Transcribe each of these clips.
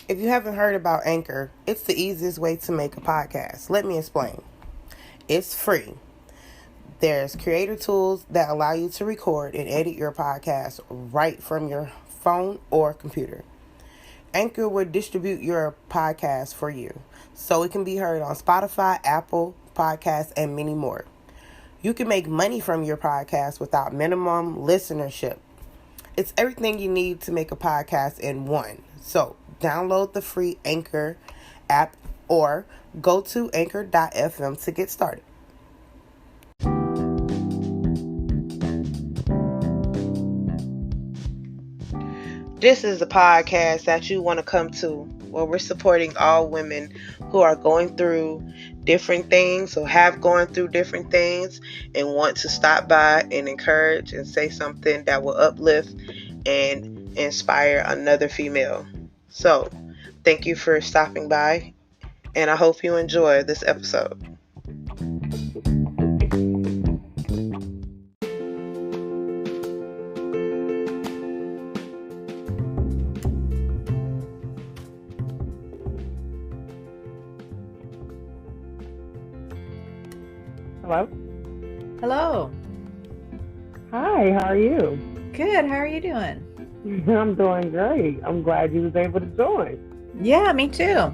If you haven't heard about Anchor, it's the easiest way to make a podcast. Let me explain. It's free. There's creator tools that allow you to record and edit your podcast right from your phone or computer. Anchor will distribute your podcast for you, so it can be heard on Spotify, Apple Podcasts, and many more. You can make money from your podcast without minimum listenership. It's everything you need to make a podcast in one. So, download the free Anchor app or go to anchor.fm to get started. This is a podcast that you want to come to, where we're supporting all women who are going through different things or have gone through different things and want to stop by and encourage and say something that will uplift and inspire another female. So, thank you for stopping by, and I hope you enjoy this episode. Hello? Hello. Hi, how are you? Good. How are you doing? I'm doing great. I'm glad you was able to join. Yeah, me too.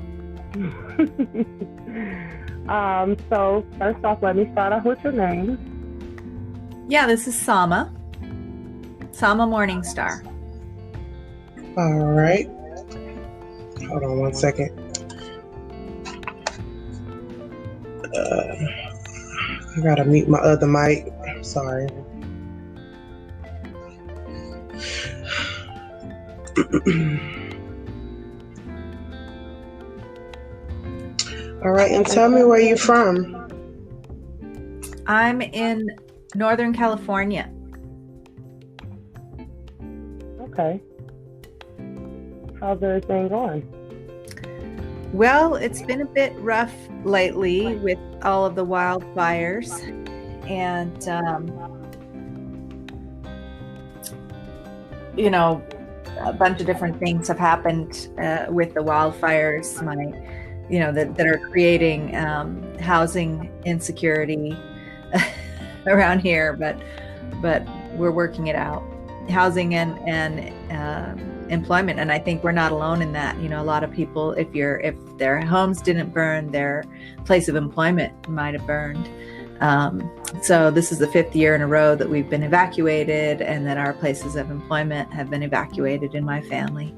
So first off, let me start off with your name. Yeah, this is Sama. Sama Morningstar. All right. Hold on one second. I gotta mute my other mic. Sorry. All right, and tell me where you're from. I'm in Northern California. Okay. How's everything going? Well, it's been a bit rough lately with all of the wildfires, and a bunch of different things have happened with the wildfires. That are creating housing insecurity around here, but we're working it out. Housing and employment, and I think we're not alone in that. A lot of people, if their homes didn't burn, their place of employment might have burned. So this is the 5th year in a row that we've been evacuated, and that our places of employment have been evacuated in my family.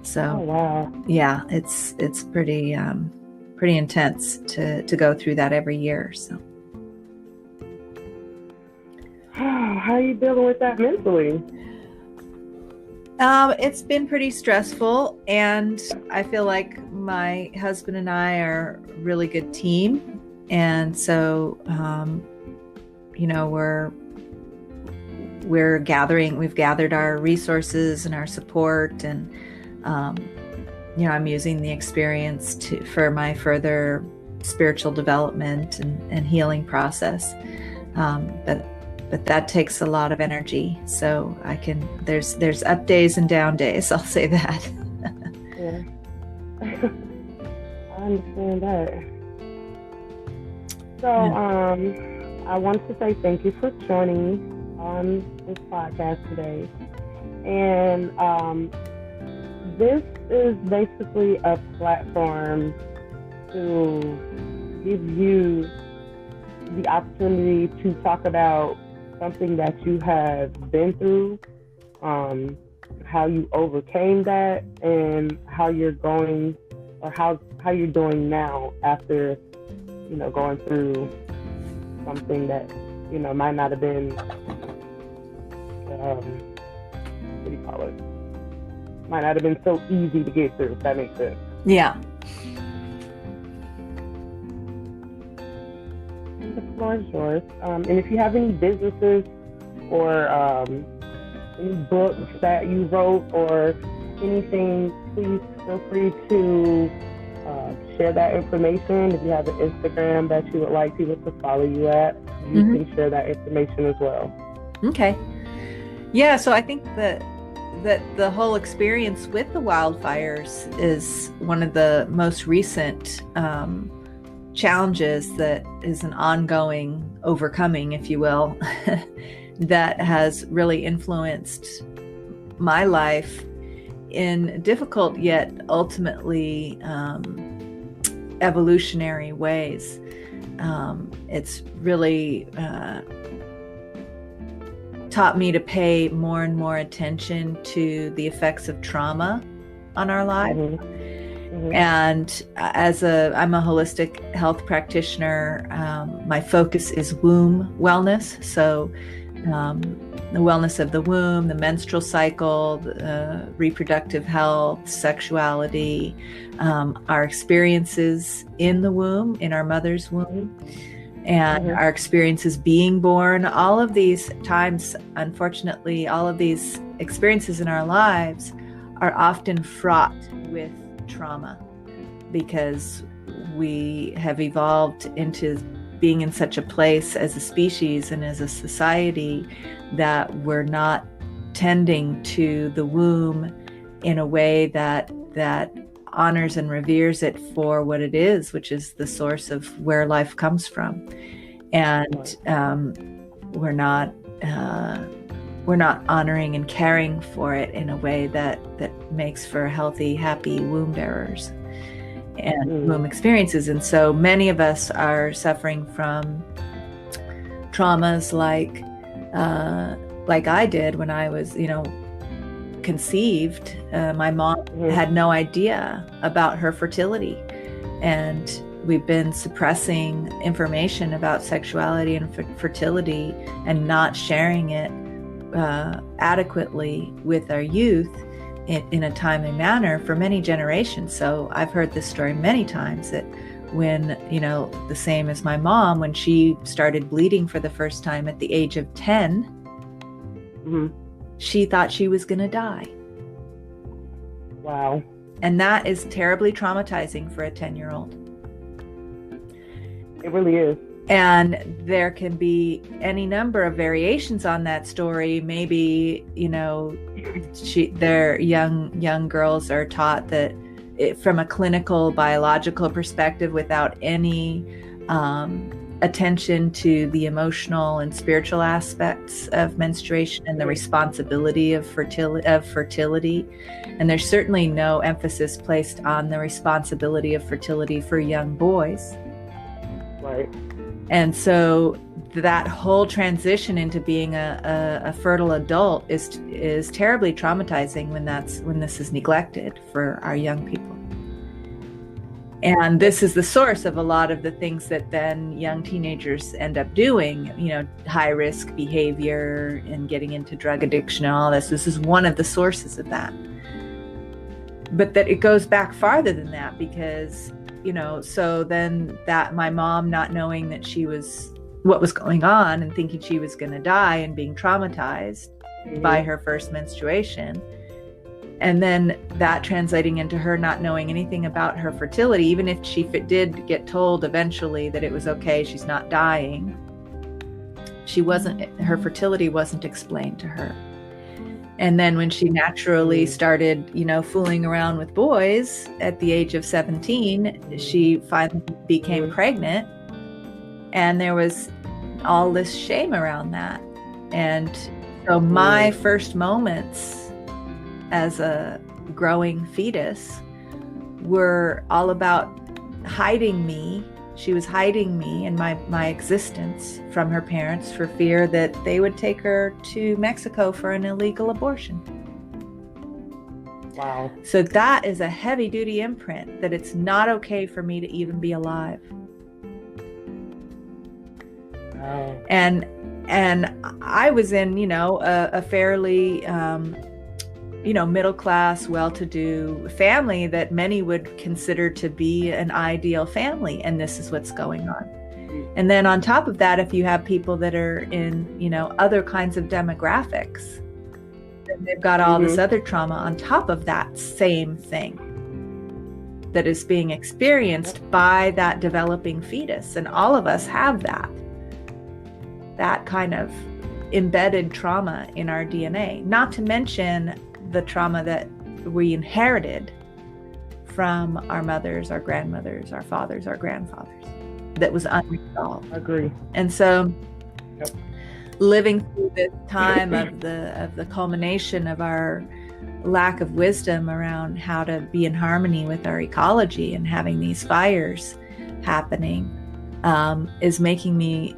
So, oh, wow. Yeah, it's pretty intense to go through that every year. So, how are you dealing with that mentally? It's been pretty stressful, and I feel like my husband and I are a really good team, and so we've gathered our resources and our support, and I'm using the experience for my further spiritual development and healing process. But that takes a lot of energy. So there's up days and down days. I'll say that. Yeah. I understand that. So, I want to say thank you for joining me on this podcast today. And this is basically a platform to give you the opportunity to talk about something that you have been through, how you overcame that, and how you're going, or how you're doing now after, going through something that, might not have been, what do you call it? Might not have been so easy to get through, if that makes sense. Yeah. The floor is yours. And if you have any businesses or any books that you wrote or anything, please feel free to share that information. If you have an Instagram that you would like people to follow you at, you can share that information as well. Okay. Yeah, so I think that that the whole experience with the wildfires is one of the most recent challenges that is an ongoing overcoming, if you will, that has really influenced my life in difficult yet ultimately evolutionary ways. It's really taught me to pay more and more attention to the effects of trauma on our life. And I'm a holistic health practitioner. My focus is womb wellness. So the wellness of the womb, the menstrual cycle, reproductive health, sexuality, our experiences in the womb, in our mother's womb, and our experiences being born. All of these times, unfortunately, all of these experiences in our lives are often fraught with trauma because we have evolved into being in such a place as a species and as a society that we're not tending to the womb in a way that honors and reveres it for what it is, which is the source of where life comes from. And we're not honoring and caring for it in a way that makes for healthy, happy womb bearers and womb experiences. And so many of us are suffering from traumas like I did when I was, conceived. My mom had no idea about her fertility, and we've been suppressing information about sexuality and fertility and not sharing it adequately with our youth in a timely manner for many generations. So I've heard this story many times that when, the same as my mom, when she started bleeding for the first time at the age of 10, she thought she was going to die. Wow. And that is terribly traumatizing for a 10-year-old. It really is. And there can be any number of variations on that story. Maybe, their young girls are taught that from a clinical biological perspective, without any attention to the emotional and spiritual aspects of menstruation and the responsibility of fertility. And there's certainly no emphasis placed on the responsibility of fertility for young boys. Right. And so that whole transition into being a fertile adult is terribly traumatizing when this is neglected for our young people. And this is the source of a lot of the things that then young teenagers end up doing, high risk behavior and getting into drug addiction and all this. This is one of the sources of that. But that it goes back farther than that because, so then that my mom not knowing that what was going on and thinking she was going to die and being traumatized by her first menstruation. And then that translating into her not knowing anything about her fertility, even if she did get told eventually that it was okay, she's not dying, her fertility wasn't explained to her. And then when she naturally started, fooling around with boys at the age of 17, she finally became pregnant. And there was all this shame around that. And so my first moments as a growing fetus were all about hiding me. She was hiding me and my existence from her parents for fear that they would take her to Mexico for an illegal abortion. Wow. So that is a heavy duty imprint that it's not okay for me to even be alive. Wow. And I was in, a fairly, middle class, well-to-do family that many would consider to be an ideal family. And this is what's going on. And then on top of that, if you have people that are in, other kinds of demographics, then they've got all this other trauma on top of that same thing that is being experienced by that developing fetus. And all of us have that kind of embedded trauma in our DNA, not to mention the trauma that we inherited from our mothers, our grandmothers, our fathers, our grandfathers, that was unresolved. Agree. And so Yep. living through this time of the culmination of our lack of wisdom around how to be in harmony with our ecology and having these fires happening is making me,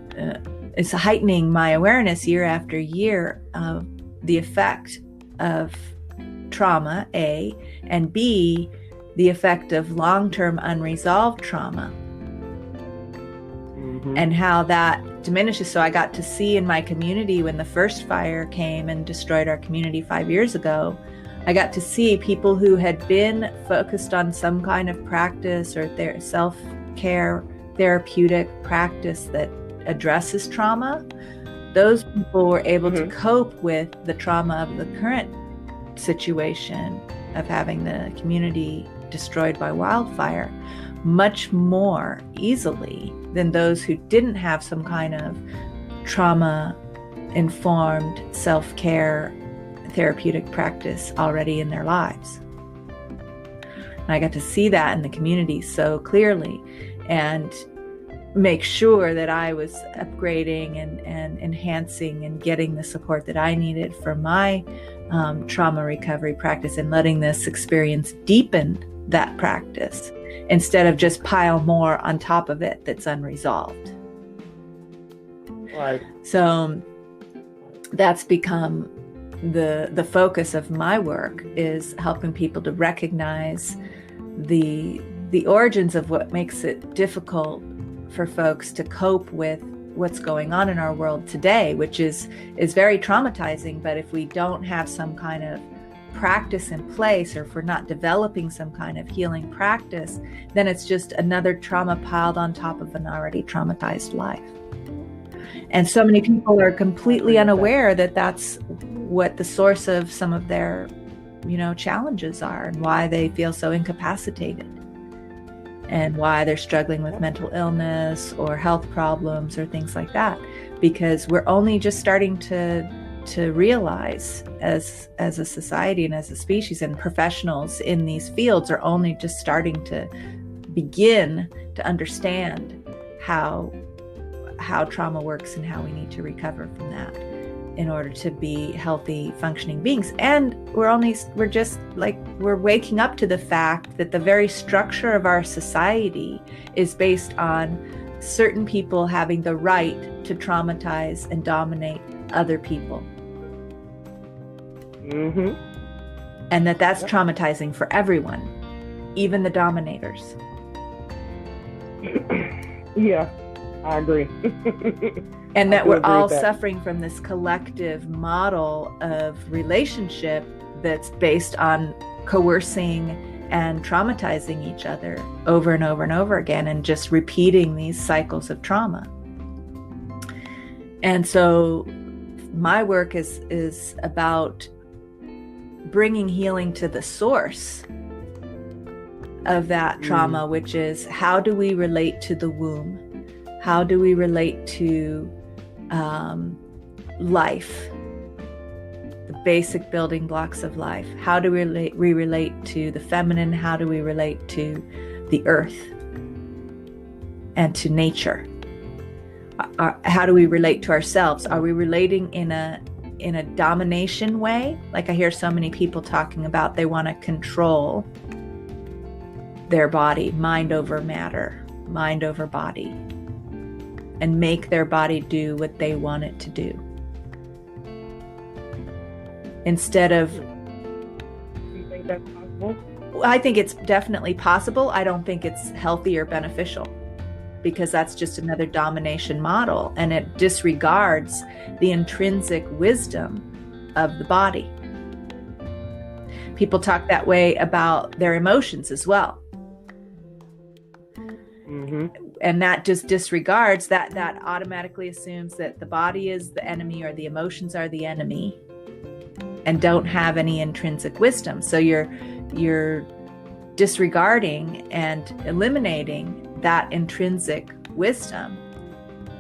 it's heightening my awareness year after year of the effect of trauma, A, and B, the effect of long-term unresolved trauma. And how that diminishes. So I got to see in my community when the first fire came and destroyed our community 5 years ago, I got to see people who had been focused on some kind of practice or their self-care therapeutic practice that addresses trauma. Those people were able to cope with the trauma of the current situation of having the community destroyed by wildfire much more easily than those who didn't have some kind of trauma-informed self-care therapeutic practice already in their lives. And I got to see that in the community so clearly and make sure that I was upgrading and enhancing and getting the support that I needed for my trauma recovery practice and letting this experience deepen that practice instead of just pile more on top of it that's unresolved. Right. So that's become the focus of my work, is helping people to recognize the origins of what makes it difficult for folks to cope with what's going on in our world today, which is very traumatizing. But if we don't have some kind of practice in place, or if we're not developing some kind of healing practice, then it's just another trauma piled on top of an already traumatized life. And so many people are completely unaware that that's what the source of some of their, challenges are, and why they feel so incapacitated, and why they're struggling with mental illness or health problems or things like that, because we're only just starting to realize as a society and as a species, and professionals in these fields are only just starting to begin to understand how trauma works and how we need to recover from that in order to be healthy, functioning beings. And we're waking up to the fact that the very structure of our society is based on certain people having the right to traumatize and dominate other people. And that's traumatizing for everyone, even the dominators. Yeah, I agree. And that we're all suffering from this collective model of relationship that's based on coercing and traumatizing each other over and over and over again, and just repeating these cycles of trauma. And so my work is about bringing healing to the source of that trauma, which is, how do we relate to the womb? How do we relate to life, the basic building blocks of life? How do we relate to the feminine? How do we relate to the earth and to nature? How do we relate to ourselves? Are we relating in a domination way? Like I hear so many people talking about, they want to control their body, mind over matter, mind over body, and make their body do what they want it to do. Instead of... Do you think that's possible? I think it's definitely possible. I don't think it's healthy or beneficial, because that's just another domination model, and it disregards the intrinsic wisdom of the body. People talk that way about their emotions as well. And that just disregards that automatically assumes that the body is the enemy, or the emotions are the enemy, and don't have any intrinsic wisdom. So you're disregarding and eliminating that intrinsic wisdom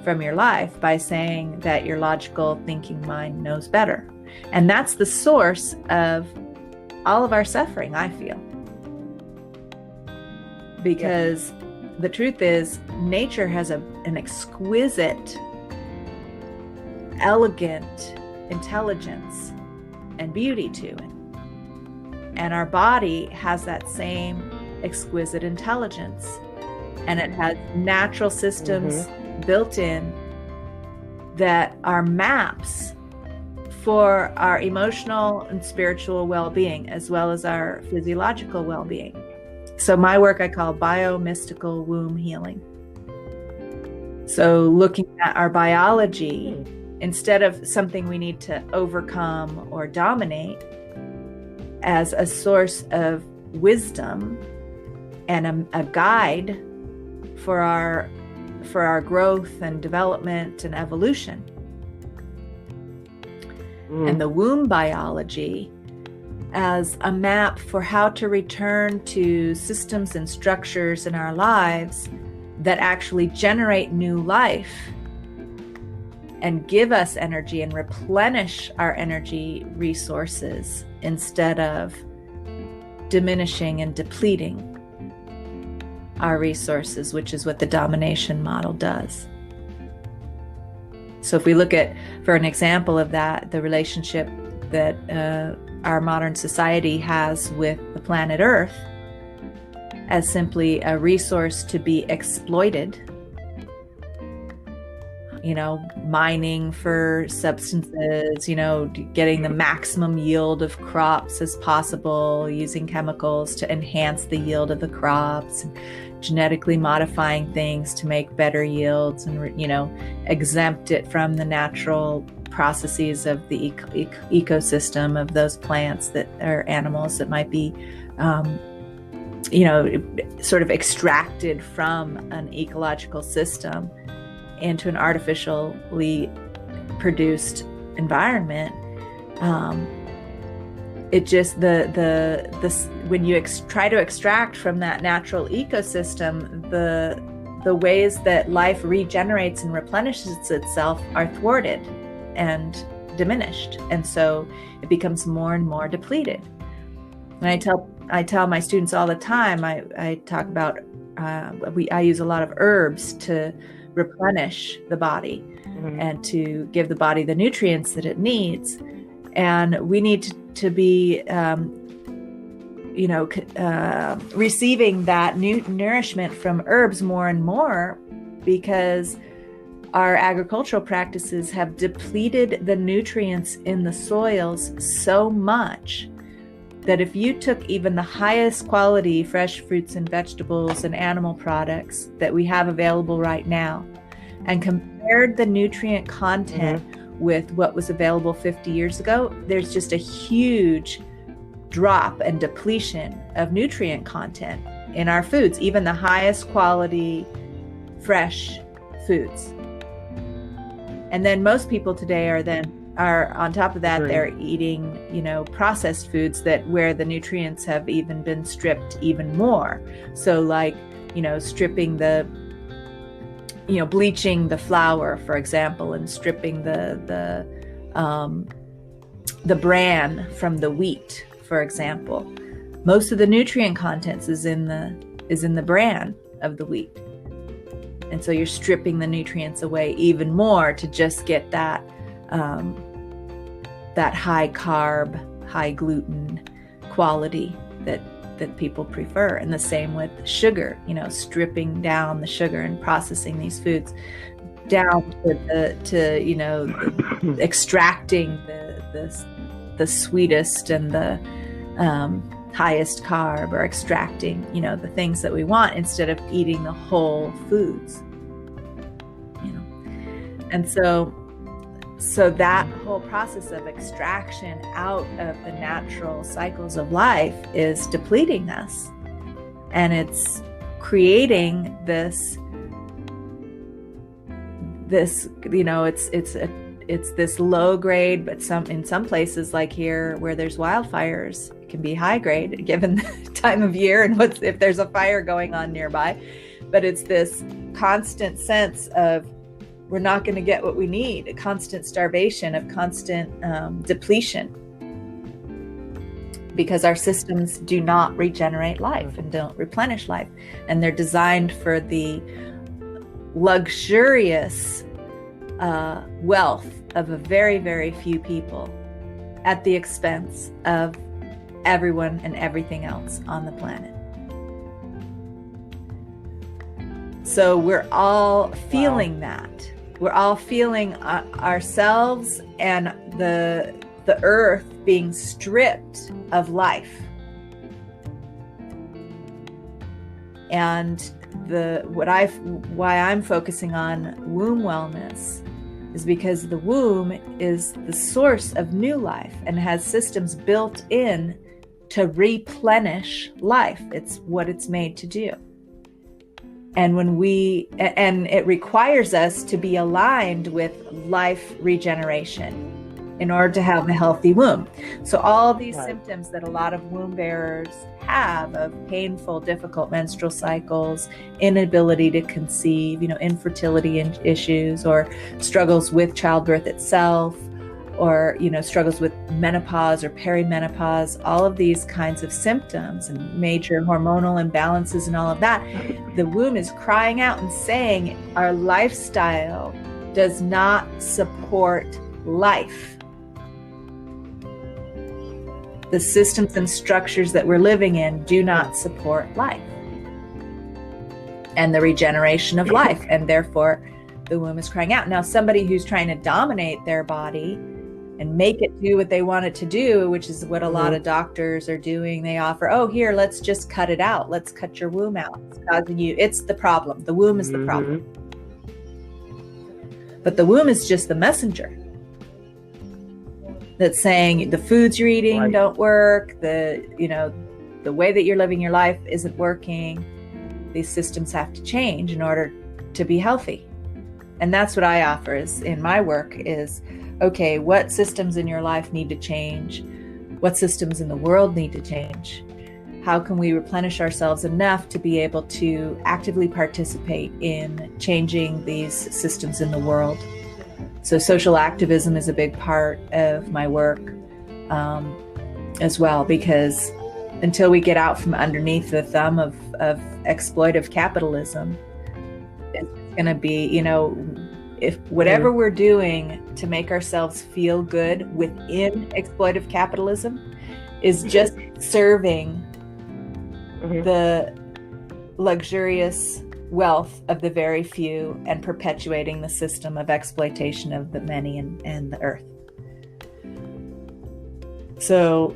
from your life by saying that your logical thinking mind knows better. And that's the source of all of our suffering, I feel. Because the truth is, nature has an exquisite, elegant intelligence and beauty to it. And our body has that same exquisite intelligence. And it has natural systems built in that are maps for our emotional and spiritual well-being, as well as our physiological well-being. So my work I call biomystical womb healing. So looking at our biology, instead of something we need to overcome or dominate, as a source of wisdom and a guide for our growth and development and evolution. And the womb biology as a map for how to return to systems and structures in our lives that actually generate new life and give us energy and replenish our energy resources instead of diminishing and depleting our resources, which is what the domination model does. So if we look at, for an example of that, the relationship that our modern society has with the planet Earth as simply a resource to be exploited, mining for substances, getting the maximum yield of crops as possible, using chemicals to enhance the yield of the crops, genetically modifying things to make better yields and, exempt it from the natural processes of the ecosystem of those plants that are animals that might be, sort of extracted from an ecological system into an artificially produced environment. It just when you try to extract from that natural ecosystem, the ways that life regenerates and replenishes itself are thwarted and diminished, and so it becomes more and more depleted. And I tell my students all the time. I talk about I use a lot of herbs to replenish the body and to give the body the nutrients that it needs. And we need to be, receiving that new nourishment from herbs more and more, because our agricultural practices have depleted the nutrients in the soils so much that if you took even the highest quality fresh fruits and vegetables and animal products that we have available right now and compared the nutrient content with what was available 50 years ago, there's just a huge drop and depletion of nutrient content in our foods, even the highest quality fresh foods. And then most people today are on top of that, they're eating, processed foods where the nutrients have even been stripped even more. So like, stripping bleaching the flour, for example, and stripping the bran from the wheat, for example. Most of the nutrient contents is in the bran of the wheat. And so you're stripping the nutrients away even more to just get that high carb, high gluten quality that people prefer. And the same with sugar, stripping down the sugar and processing these foods down to extracting the sweetest and the highest carb, or extracting, the things that we want instead of eating the whole foods, And so that whole process of extraction out of the natural cycles of life is depleting us. And it's creating this, it's this low grade, but in some places like here where there's wildfires, it can be high grade given the time of year and if there's a fire going on nearby. But it's this constant sense of we're not going to get what we need, a constant starvation, of constant depletion. because our systems do not regenerate life and don't replenish life. And they're designed for the luxurious wealth of a very, very few people at the expense of everyone and everything else on the planet. So we're all feeling that. We're all feeling ourselves and the earth being stripped of life. And why I'm focusing on womb wellness is because the womb is the source of new life and has systems built in to replenish life. It's what it's made to do. And it requires us to be aligned with life regeneration in order to have a healthy womb. So all these symptoms that a lot of womb bearers have of painful, difficult menstrual cycles, inability to conceive, infertility issues, or struggles with childbirth itself, or, struggles with menopause or perimenopause, all of these kinds of symptoms and major hormonal imbalances and all of that, the womb is crying out and saying our lifestyle does not support life. The systems and structures that we're living in do not support life and the regeneration of life. And therefore, the womb is crying out. Now, somebody who's trying to dominate their body and make it do what they want it to do, which is what a lot of doctors are doing. They offer, here, let's just cut it out. Let's cut your womb out. It's causing you. It's the problem. The womb is the problem. But the womb is just the messenger that's saying the foods you're eating don't work. The way that you're living your life isn't working. These systems have to change in order to be healthy. And that's what I offer is in my work is, okay, what systems in your life need to change? What systems in the world need to change? How can we replenish ourselves enough to be able to actively participate in changing these systems in the world? So social activism is a big part of my work as well, because until we get out from underneath the thumb of exploitive capitalism, it's going to be, if whatever we're doing to make ourselves feel good within exploitive capitalism is just serving the luxurious wealth of the very few and perpetuating the system of exploitation of the many and the earth. So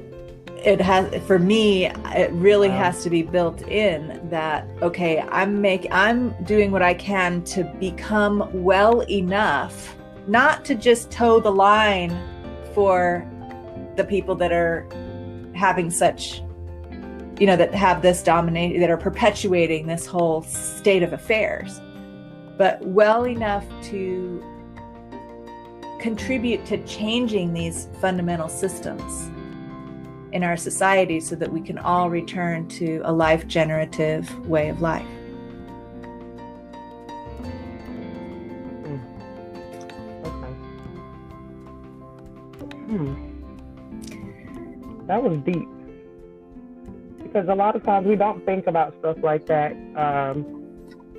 it has, for me, it really has to be built in that, okay, I'm doing what I can to become well enough, not to just toe the line for the people that are having such, that have this dominate, that are perpetuating this whole state of affairs, but well enough to contribute to changing these fundamental systems in our society so that we can all return to a life-generative way of life. That was deep. Because a lot of times we don't think about stuff like that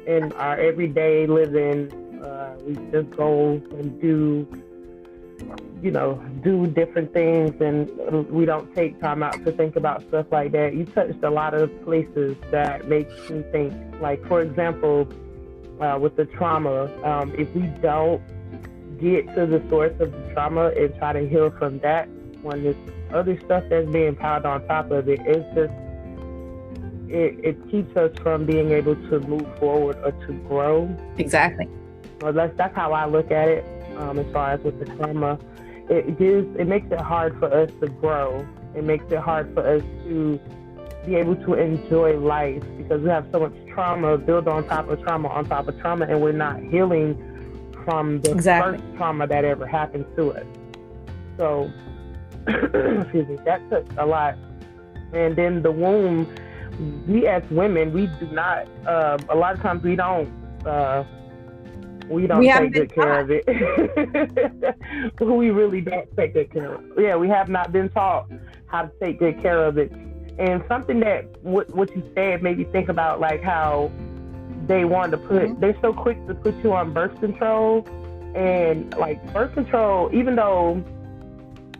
in our everyday living. We just go and do different things, and we don't take time out to think about stuff like that. You touched a lot of places that makes me think, like, for example, with the trauma, if we don't get to the source of the trauma and try to heal from that, when there's other stuff that's being piled on top of it, it's just, it keeps us from being able to move forward or to grow. Exactly. Well, that's how I look at it. As far as with the trauma, it makes it hard for us to grow. It makes it hard for us to be able to enjoy life because we have so much trauma built on top of trauma on top of trauma, and we're not healing from the first trauma that ever happened to us. So, excuse me, that took a lot. And then the womb, we as women, we do not. A lot of times we don't take good care of it. We really don't take good care of it. Yeah, we have not been taught how to take good care of it. And something that what you said made me think about, like, how they wanted to put, they're so quick to put you on birth control. And like birth control, even though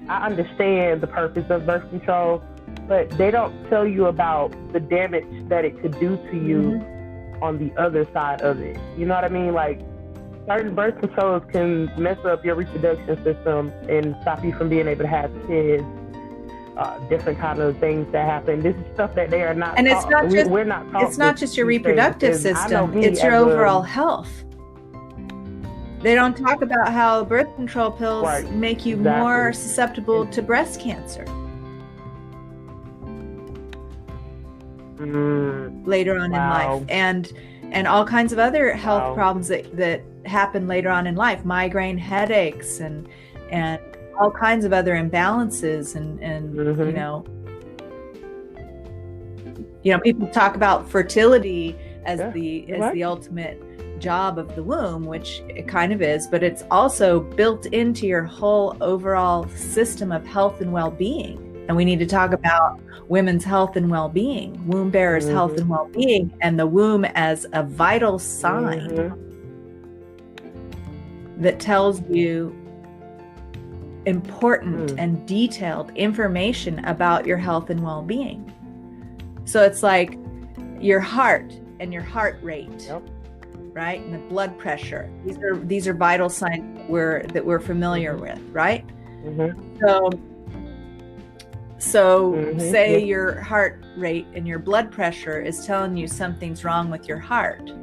I understand the purpose of birth control, but they don't tell you about the damage that it could do to you on the other side of it. You know what I mean? Like, certain birth controls can mess up your reproduction system and stop you from being able to have kids. Different kind of things that happen. This is stuff that they are not. And it's not just we're not taught. It's not just your reproductive system; it's your overall health. They don't talk about how birth control pills make you more susceptible to breast cancer later on in life, and all kinds of other health problems that happen later on in life, migraine headaches, and all kinds of other imbalances, and people talk about fertility as the ultimate job of the womb, which it kind of is, but it's also built into your whole overall system of health and well-being. And we need to talk about women's health and well-being, womb bearers' health and well-being, and the womb as a vital sign that tells you important and detailed information about your health and well-being. So it's like your heart and your heart rate, right? And the blood pressure. These are vital signs that we're familiar with, right? So say your heart rate and your blood pressure is telling you something's wrong with your heart.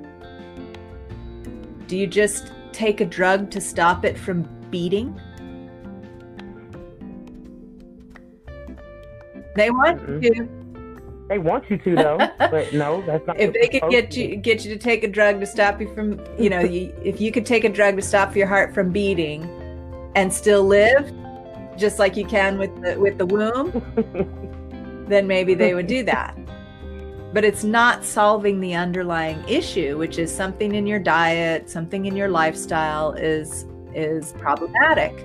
Do you just take a drug to stop it from beating? They want you to. They want you to, though, but no, that's not. If they could get you to take a drug to stop you from, if you could take a drug to stop your heart from beating, and still live, just like you can with the womb, then maybe they would do that. But it's not solving the underlying issue, which is something in your diet, something in your lifestyle is problematic.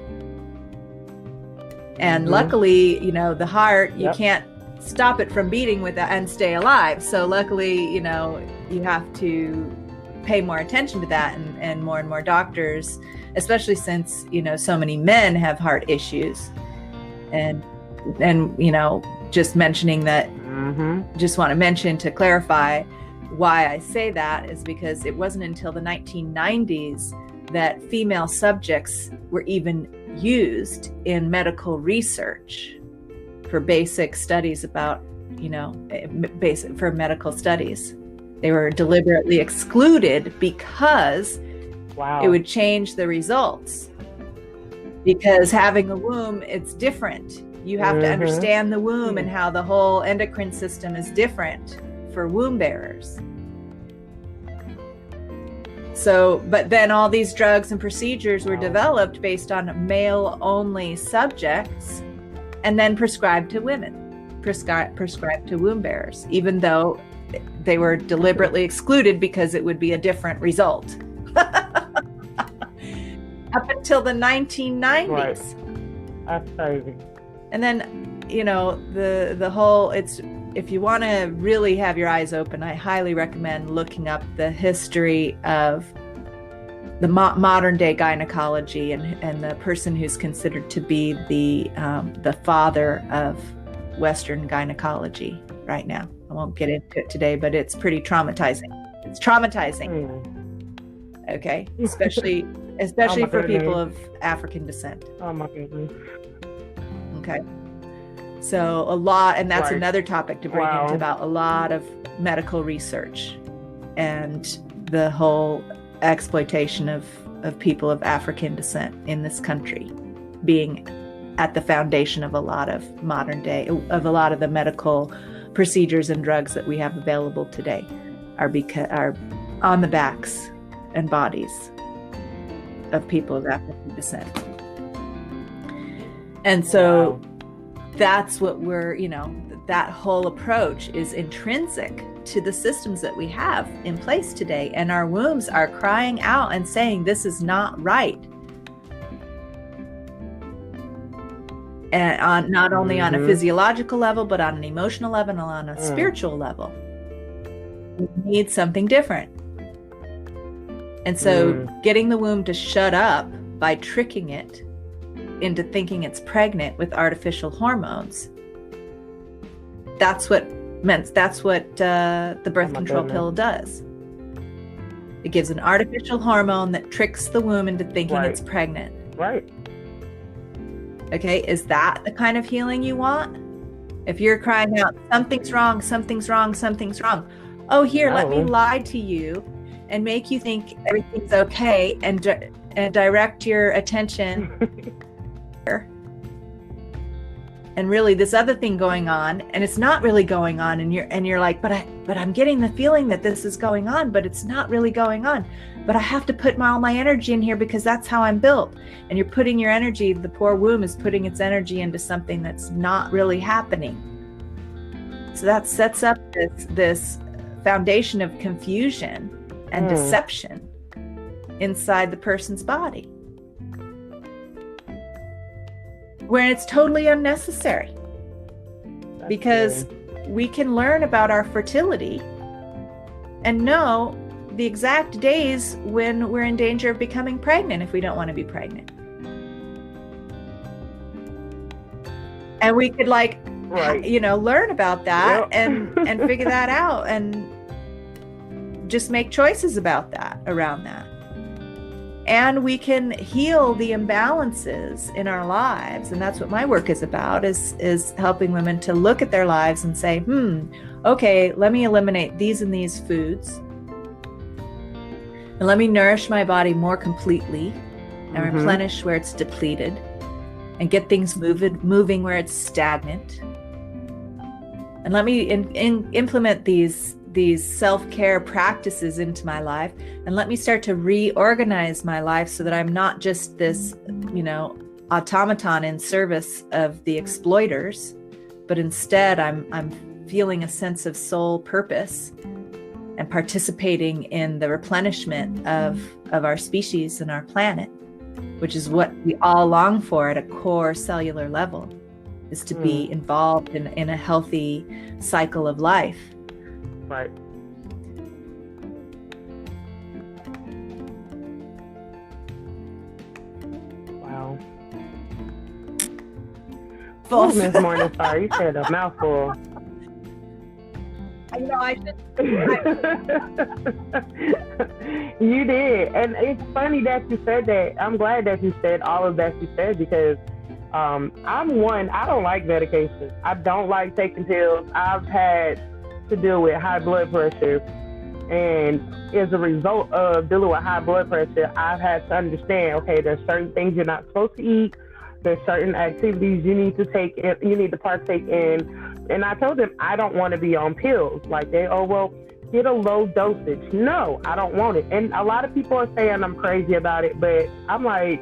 And luckily, the heart, you can't stop it from beating with that and stay alive. So luckily, you have to pay more attention to that, and more doctors, especially since, so many men have heart issues. And just mentioning that, just want to mention to clarify why I say that is because it wasn't until the 1990s that female subjects were even used in medical research for basic studies about, basic for medical studies. They were deliberately excluded because it would change the results. Because having a womb, it's different. You have to understand the womb and how the whole endocrine system is different for womb bearers. So, but then all these drugs and procedures were developed based on male-only subjects, and then prescribed to women, prescribed to womb bearers, even though they were deliberately excluded because it would be a different result. Up until the 1990s. Right. That's crazy. And then, the whole, if you want to really have your eyes open, I highly recommend looking up the history of the modern day gynecology and the person who's considered to be the father of Western gynecology right now. I won't get into it today, but it's pretty traumatizing. It's traumatizing. Okay, especially for people of African descent. Oh my goodness. Okay. So a lot, and that's another topic to bring into about a lot of medical research and the whole exploitation of people of African descent in this country being at the foundation of a lot of a lot of the medical procedures and drugs that we have available today are on the backs and bodies of people of African descent. And so that's what that whole approach is intrinsic to the systems that we have in place today. And our wombs are crying out and saying, this is not right. and on not only on a physiological level, but on an emotional level and on a spiritual level. We need something different. And so getting the womb to shut up by tricking it into thinking it's pregnant with artificial hormones, that's what the birth control pill does. It gives an artificial hormone that tricks the womb into thinking it's pregnant. Right. Okay, is that the kind of healing you want? If you're crying out, something's wrong, something's wrong, something's wrong. Oh, here, let me lie to you and make you think everything's okay, and direct your attention and really this other thing going on, and it's not really going on, and you're like, but I'm getting the feeling that this is going on, but it's not really going on. But I have to put all my energy in here because that's how I'm built. And you're putting your energy, the poor womb is putting its energy into something that's not really happening. So that sets up this foundation of confusion and deception inside the person's body, where it's totally unnecessary. Because we can learn about our fertility and know the exact days when we're in danger of becoming pregnant if we don't want to be pregnant. And we could learn about that and figure that out and just make choices about that, around that. And we can heal the imbalances in our lives. And that's what my work is about, is helping women to look at their lives and say, okay, let me eliminate these and these foods. And let me nourish my body more completely and replenish where it's depleted, and get things moving where it's stagnant. And let me implement these self-care practices into my life, and let me start to reorganize my life so that I'm not just this, automaton in service of the exploiters, but instead I'm feeling a sense of soul purpose and participating in the replenishment of our species and our planet, which is what we all long for at a core cellular level, is to be involved in a healthy cycle of life. Right. Wow. Oh, Ms. Morningstar, you said a mouthful. I know I should. You did. And it's funny that you said that. I'm glad that you said all of that you said, because I don't like medication. I don't like taking pills. I've had to deal with high blood pressure, and as a result of dealing with high blood pressure, I've had to understand, okay, there's certain things you're not supposed to eat, there's certain activities you need to partake in. And I told them I don't want to be on pills. Like, get a low dosage. No, I don't want it. And a lot of people are saying I'm crazy about it, but I'm like,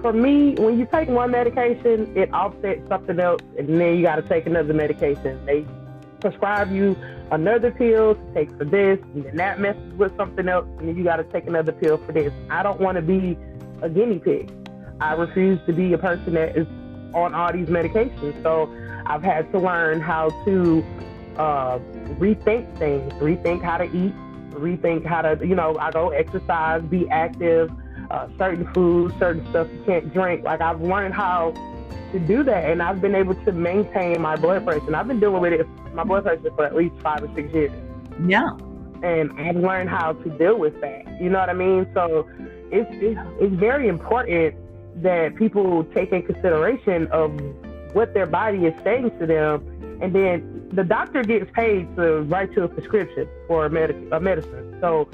for me, when you take one medication, it offsets something else, and then you got to take another medication. They prescribe you another pill to take for this, and then that messes with something else, and then you got to take another pill for this. I don't want to be a guinea pig. I refuse to be a person that is on all these medications. So I've had to learn how to rethink things, rethink how to eat, rethink how to, I go exercise, be active, certain foods, certain stuff you can't drink. Like, I've learned how to do that, and I've been able to maintain my blood pressure. And I've been dealing with my blood pressure for at least 5 or 6 years. Yeah. And I've learned how to deal with that. You know what I mean? So it's very important that people take in consideration of what their body is saying to them, and then the doctor gets paid to write you a prescription for a medicine. So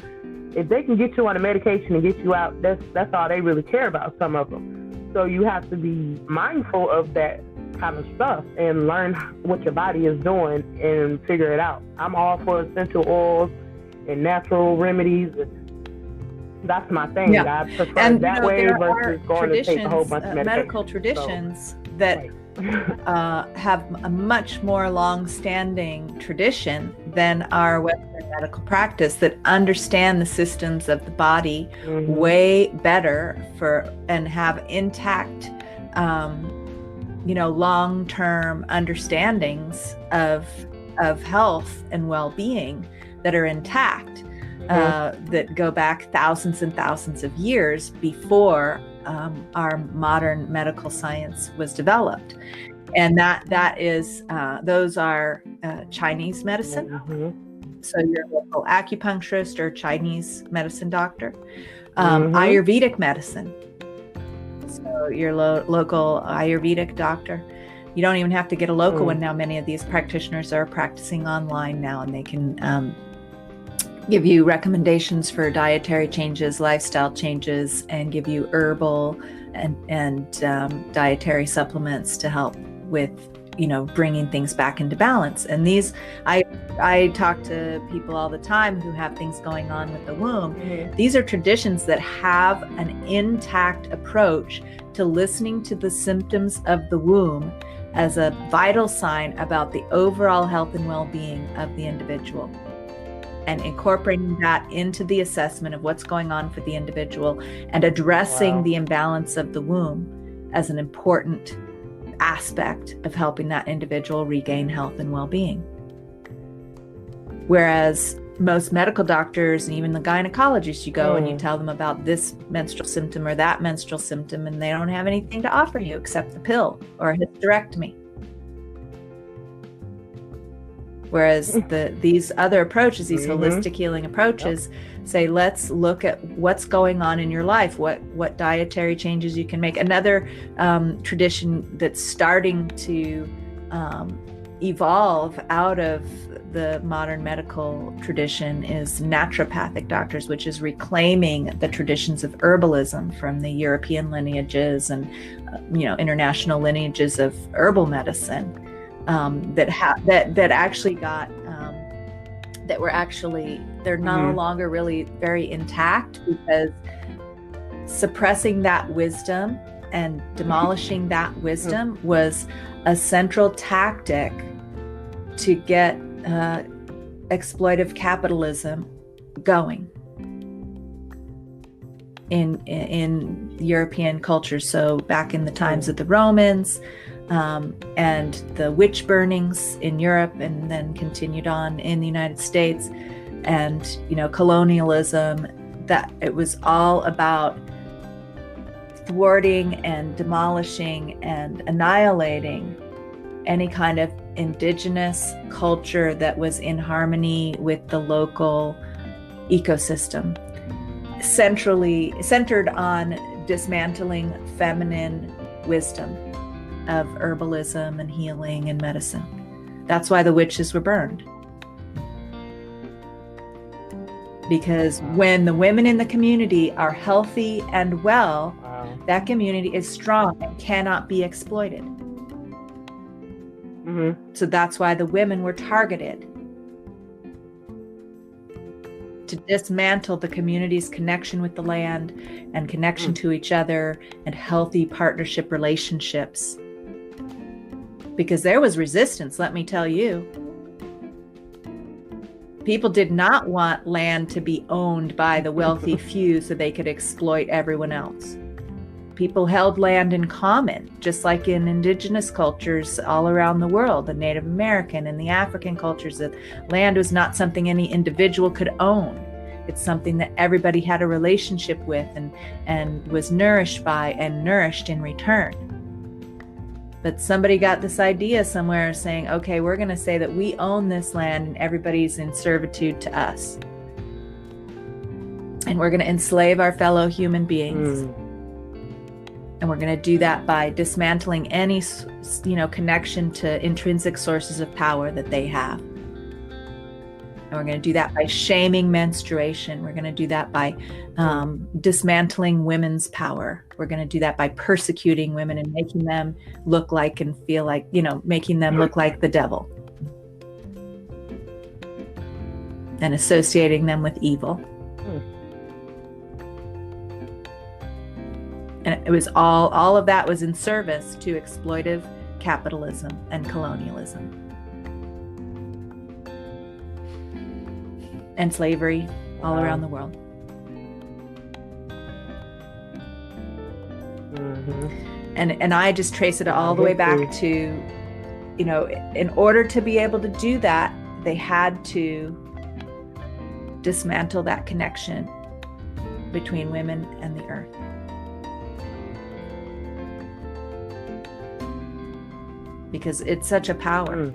if they can get you on a medication and get you out, that's all they really care about, some of them. So you have to be mindful of that kind of stuff and learn what your body is doing and figure it out. I'm all for essential oils and natural remedies. That's my thing. Yeah. I prefer that way versus going to take a whole bunch of medication. Medical traditions that have a much more long-standing tradition than our Western medical practice, that understand the systems of the body way better and have intact long-term understandings of health and well-being that are intact, that go back thousands and thousands of years before our modern medical science was developed. And that is those are Chinese medicine. So your local acupuncturist or Chinese medicine doctor, Ayurvedic medicine. So your local Ayurvedic doctor. You don't even have to get a local one now. Many of these practitioners are practicing online now, and they can give you recommendations for dietary changes, lifestyle changes, and give you herbal and dietary supplements to help with bringing things back into balance. And these, I talk to people all the time who have things going on with the womb. These are traditions that have an intact approach to listening to the symptoms of the womb as a vital sign about the overall health and well-being of the individual, and incorporating that into the assessment of what's going on for the individual, and addressing the imbalance of the womb as an important aspect of helping that individual regain health and well-being. Whereas most medical doctors and even the gynecologists, you go and you tell them about this menstrual symptom or that menstrual symptom, and they don't have anything to offer you except the pill or a hysterectomy. Whereas these other approaches, these holistic healing approaches, say, let's look at what's going on in your life, what dietary changes you can make. Another tradition that's starting to evolve out of the modern medical tradition is naturopathic doctors, which is reclaiming the traditions of herbalism from the European lineages and international lineages of herbal medicine that actually got that were actually, they're no longer really very intact, because suppressing that wisdom and demolishing that wisdom was a central tactic to get exploitive capitalism going in European cultures. So back in the times of the Romans, and the witch burnings in Europe, and then continued on in the United States, and colonialism, that it was all about thwarting and demolishing and annihilating any kind of indigenous culture that was in harmony with the local ecosystem, centered on dismantling feminine wisdom of herbalism and healing and medicine. That's why the witches were burned. Because when the women in the community are healthy and well, that community is strong and cannot be exploited. So that's why the women were targeted, to dismantle the community's connection with the land and connection to each other and healthy partnership relationships. Because there was resistance, let me tell you. People did not want land to be owned by the wealthy few so they could exploit everyone else. People held land in common, just like in indigenous cultures all around the world, the Native American and the African cultures, that land was not something any individual could own. It's something that everybody had a relationship with and was nourished by and nourished in return. But somebody got this idea somewhere saying, okay, we're going to say that we own this land and everybody's in servitude to us. And we're going to enslave our fellow human beings. And we're going to do that by dismantling any, connection to intrinsic sources of power that they have. And we're going to do that by shaming menstruation. We're going to do that by dismantling women's power. We're going to do that by persecuting women and making them look like and feel like, making them look like the devil. And associating them with evil. And it was all of that was in service to exploitive capitalism and colonialism. And slavery all around the world. And I just trace it all the way back to, in order to be able to do that, they had to dismantle that connection between women and the earth. Because it's such a power.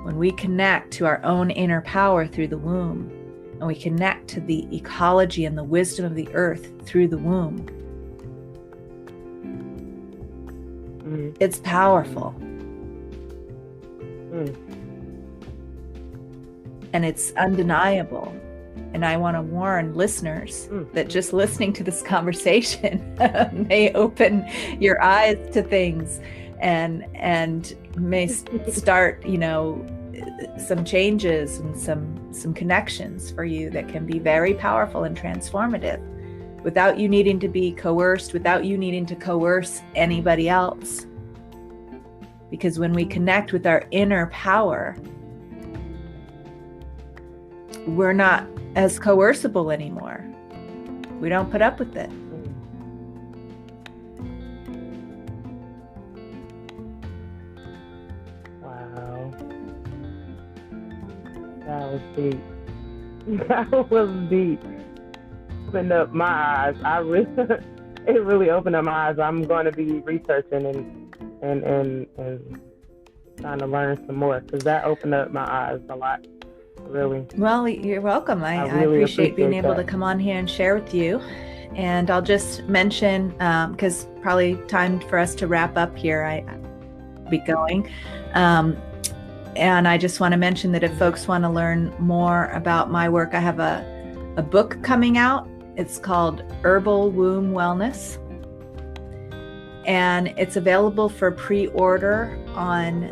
When we connect to our own inner power through the womb, and we connect to the ecology and the wisdom of the earth through the womb, it's powerful. And it's undeniable. And I want to warn listeners that just listening to this conversation may open your eyes to things and may start, some changes and some connections for you that can be very powerful and transformative without you needing to be coerced, without you needing to coerce anybody else. Because when we connect with our inner power, we're not as coercible anymore. We don't put up with it. Wow. That was deep. That was deep. Opened up my eyes. It really opened up my eyes. I'm going to be researching and trying to learn some more, because that opened up my eyes a lot. Really. Well, you're welcome. I really appreciate being able that. to come on here and share with you. And I'll just mention, because probably time for us to wrap up here, I'll be going. And I just want to mention that if folks want to learn more about my work, I have a book coming out. It's called Herbal Womb Wellness. And it's available for pre-order on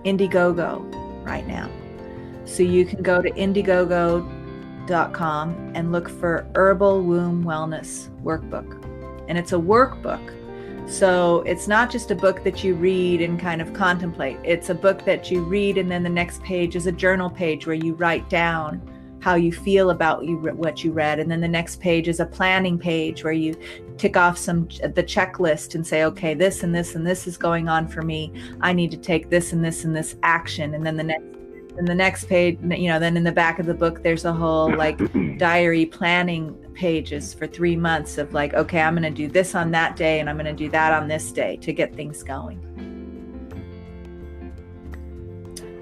Indiegogo right now. So you can go to Indiegogo.com and look for Herbal Womb Wellness Workbook. And it's a workbook. So it's not just a book that you read and kind of contemplate. It's a book that you read, and then the next page is a journal page where you write down how you feel about what you read. And then the next page is a planning page where you tick off the checklist and say, okay, this and this and this is going on for me. I need to take this and this and this action. And then the next page, then in the back of the book, there's a whole diary planning pages for 3 months of okay, I'm going to do this on that day and I'm going to do that on this day to get things going.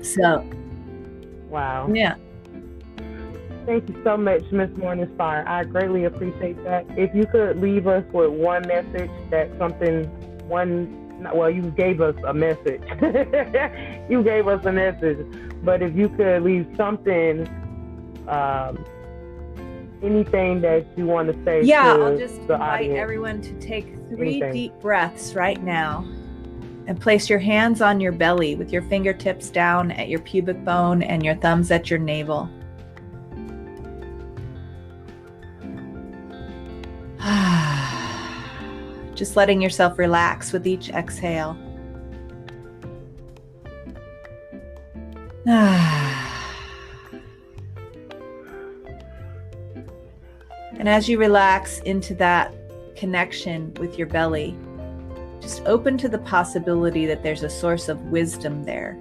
So, wow. Yeah. Thank you so much, Miss Morningstar. I greatly appreciate that. If you could leave us with one message, you gave us a message. You gave us a message. But if you could leave something, anything that you want to say I'll just the invite audience. Everyone to take 3 deep breaths right now and place your hands on your belly with your fingertips down at your pubic bone and your thumbs at your navel. Just letting yourself relax with each exhale. And as you relax into that connection with your belly, just open to the possibility that there's a source of wisdom there.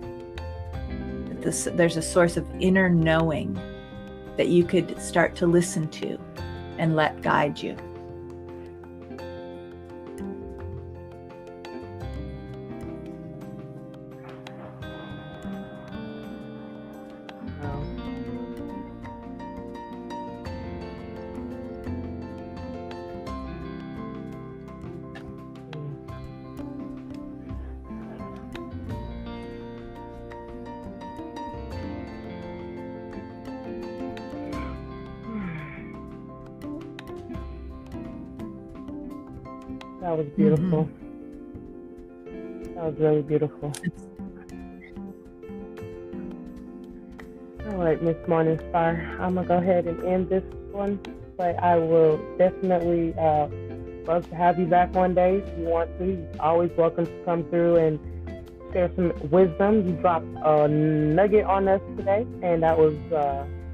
That there's a source of inner knowing that you could start to listen to and let guide you. That was beautiful. That was really beautiful. All right, Miss Morningstar, I'm going to go ahead and end this one, but I will definitely love to have you back one day if you want to. You're always welcome to come through and share some wisdom. You dropped a nugget on us today, and that was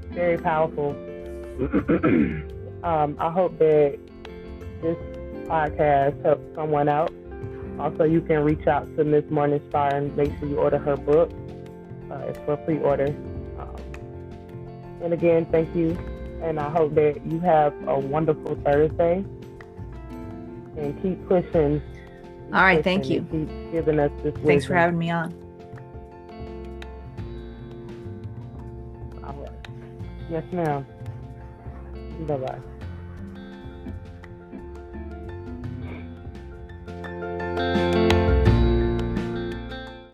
very powerful. I hope that this podcast helps someone out. Also, you can reach out to Miss Morningstar and make sure you order her book. It's for pre-order. And again, thank you. And I hope that you have a wonderful Thursday. And keep pushing. All right, thank you. Keep giving us this wisdom. Thanks for having me on. All right. Yes, ma'am. Bye-bye.